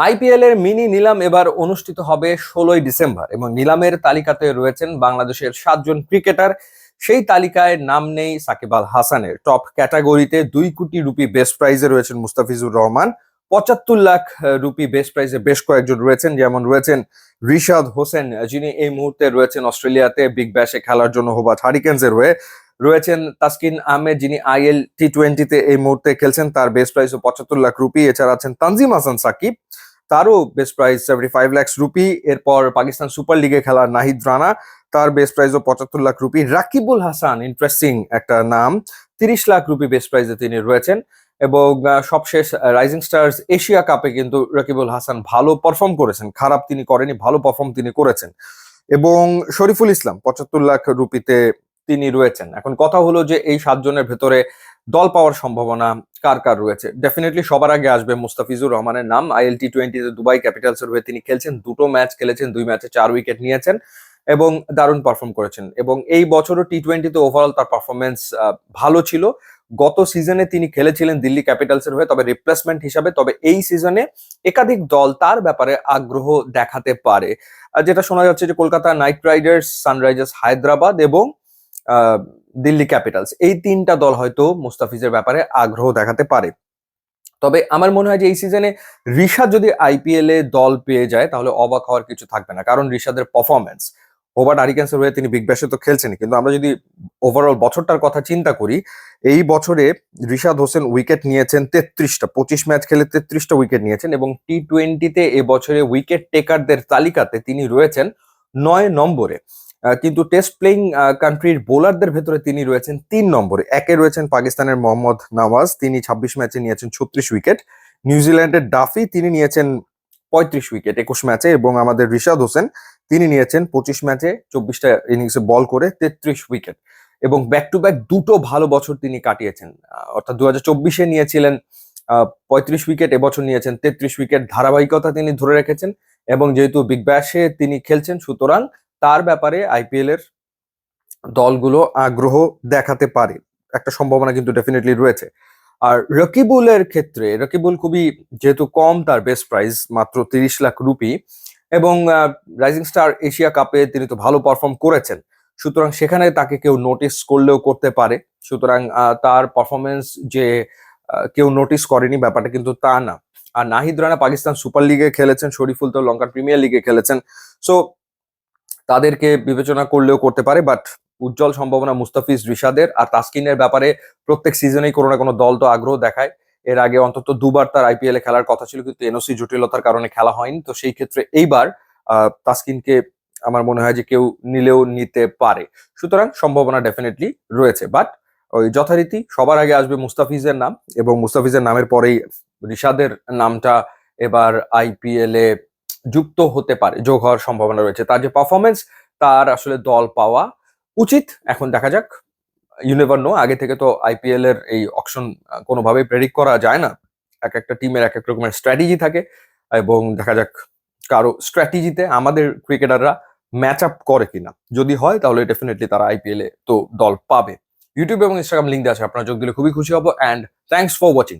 IPL এর mini নিলাম এবার অনুষ্ঠিত হবে 16ই ডিসেম্বর এবং নিলামের তালিকাতে রয়েছেন বাংলাদেশের 7 জন ক্রিকেটার। সেই তালিকায় নাম নেই সাকিব আল হাসানের। টপ ক্যাটাগরিতে 2 কোটি রুপি বেস্ট প্রাইজে রয়েছেন মুস্তাফিজুর রহমান। 75 লাখ রুপি বেস্ট প্রাইজে বেশ কয়েকজন রয়েছেন, যেমন রয়েছেন রিশাদ হোসেন, যিনি এই মুহূর্তে রয়েছেন অস্ট্রেলিয়াতে বিগ ব্যাশে খেলার জন্য হোবার্ট হারিকেন্সের হয়ে। রয়েছেন তাসকিন আহমেদ, যিনি আইএল টি20-তে এই মুহূর্তে খেলছেন, তার বেস্ট প্রাইস 75 লাখ রুপি। এছাড়া আছেন তানজিম হাসান সাকিব, তারও বেস্ট প্রাইস 75 লাখ রুপি। এরপর পাকিস্তান সুপার লিগে খেলার নাহিদ রানা, তার বেস্ট প্রাইসও 75 লাখ রুপি। রাকিবুল হাসান, ইন্টারেস্টিং একটা নাম, 30 লাখ রুপি বেস্ট প্রাইসে তিনি রয়েছেন। এবং সবশেষ রাইজিং স্টার্স এশিয়া কাপে কিন্তু রাকিবুল হাসান ভালো পারফর্ম করেছেন, খারাপ তিনি করেনি, ভালো পারফর্ম তিনি করেছেন। এবং শরীফুল ইসলাম 75 লাখ রুপিতে তিনি রয়েছেন। এখন কথা হলো যে এই 7 জনের ভেতরে দল পাওয়ার সম্ভাবনা কার কার রয়েছে। ডেফিনেটলি সবার আগে আসবে মুস্তাফিজুর রহমানের নাম। আইএল টি20-তে দুবাই ক্যাপিটালসের হয়ে তিনি খেলছেন, 2টো ম্যাচ খেলেছেন, 2 ম্যাচে 4 উইকেট নিয়েছেন এবং দারুণ পারফর্ম করেছেন। এবং এই বছরও টি20-তে ওভারঅল তার পারফরমেন্স ভালো ছিল। গত সিজনে তিনি খেলেছিলেন দিল্লি ক্যাপিটালসের হয়ে, তবে রিপ্লেসমেন্ট হিসাবে। তবে এই সিজনে একাধিক দল তার ব্যাপারে আগ্রহ দেখাতে পারে। যেটা শোনা যাচ্ছে যে Kolkata night Riders, Sunrisers Hyderabad এবং দিল্লি ক্যাপিটালস, এই 3টা দল হয়তো মুস্তাফিজের ব্যাপারে আগ্রহ দেখাতে পারে। তবে আমার মনে হয় যে এই সিজনে ঋষাদ যদি আইপিএল এ দল পেয়ে যায় তাহলে অবাক হওয়ার কিছু থাকবে না, কারণ ঋষাদের পারফরমেন্স, হোবার্ট হারিকেন্সের হয়ে তিনি বিগ ব্যাশে তো খেলছেন, কিন্তু আমরা যদি ওভারঅল বছরটার কথা চিন্তা করি, এই বছরে ঋষাদ হোসেন উইকেট নিয়েছেন 33টা, 25 ম্যাচ খেলে 33টা উইকেট নিয়েছেন। এবং টি20-তে এবছরে উইকেট টেকারদের তালিকাতে তিনি রয়েছেন 9 নম্বরে। কিন্তু টেস্ট প্লেইং কান্ট্রির বোলারদের ভেতরে তিনি রয়েছেন 3 নম্বরে। একে রয়েছেন পাকিস্তানের মোহাম্মদ নওয়াজ, তিনি 26 ম্যাচে নিয়েছেন 36 উইকেট। নিউজিল্যান্ডের ডাফি, তিনি নিয়েছেন 35 উইকেট 21 ম্যাচে। এবং আমাদের রিশাদ হোসেন, তিনি নিয়েছেন 25 ম্যাচে 24টা ইনিংসে বল করে 33 উইকেট। এবং ব্যাক টু ব্যাক 2টো ভালো বছর তিনি কাটিয়েছেন, অর্থাৎ 2024-এ নিয়েছিলেন 35 উইকেট, এবছর নিয়েছেন 33 উইকেট। ধারাবাহিকতা তিনি ধরে রেখেছেন এবং যেহেতু বিগ ব্যাশে তিনি খেলছেন, সুতরাং তার ব্যাপারে আইপিএল এর দলগুলো আগ্রহ দেখাতে পারে, একটা সম্ভাবনা কিন্তু ডেফিনেটলি রয়েছে। আর রকিবুলের ক্ষেত্রে, রকিবুল খুবই যেহেতু কম তার বেস্ট প্রাইস মাত্র 30 লাখ রুপি, এবং রাইজিং স্টার এশিয়া কাপে তিনি তো ভালো পারফর্ম করেছেন, সুতরাং সেখানে তাকে কেউ নোটিস করলেও করতে পারে। সুতরাং তার পারফরমেন্স যে কেউ নোটিস করেনি ব্যাপারটা কিন্তু তা না। আর নাহিদ রানা পাকিস্তান সুপার লিগে খেলেছেন, শরীফুল তো লঙ্কান প্রিমিয়ার লিগে খেলেছেন, সো তাদেরকে বিবেচনা করলেও করতে পারে। বাট উজ্জ্বল সম্ভাবনা মুস্তাফিজ, রিশাদের আর তাসকিনের ব্যাপারে প্রত্যেক সিজনেই কোনো না কোনো দল তো আগ্রহ দেখায়। এর আগে অন্তত 2বার তার আইপিএল এ খেলার কথা ছিল, কিন্তু এনওসি জটিলতার কারণে খেলা হয়নি। তো সেই ক্ষেত্রে এইবার তাসকিনকে আমার মনে হয় যে কেউ নিলেও নিতে পারে, সুতরাং সম্ভাবনা ডেফিনেটলি রয়েছে। বাট ওই যথারীতি সবার আগে আসবে মুস্তাফিজের নাম, এবং মুস্তাফিজের নামের পরেই রিশাদের নামটা এবার আইপিএল এ যুক্ত হতে পারে, যোগ হওয়ার সম্ভাবনা রয়েছে। তার যে পারফরমেন্স, তার আসলে দল পাওয়া উচিত। এখন দেখা যাক, ইউ নেভার নো। আগে থেকে তো আইপিএল এর এই অকশন কোনোভাবেই প্রেডিক্ট করা যায় না, এক একটা টিমের এক এক রকমের স্ট্র্যাটেজি থাকে, এবং দেখা যাক কারো স্ট্র্যাটেজিতে আমাদের ক্রিকেটাররা ম্যাচ আপ করে কিনা। যদি হয় তাহলে ডেফিনেটলি তারা আইপিএল এ তো দল পাবে। ইউটিউব এবং ইনস্টাগ্রাম লিঙ্ক দেওয়া আছে, আপনারা যোগ দিলে খুবই খুশি হব। And thanks for watching.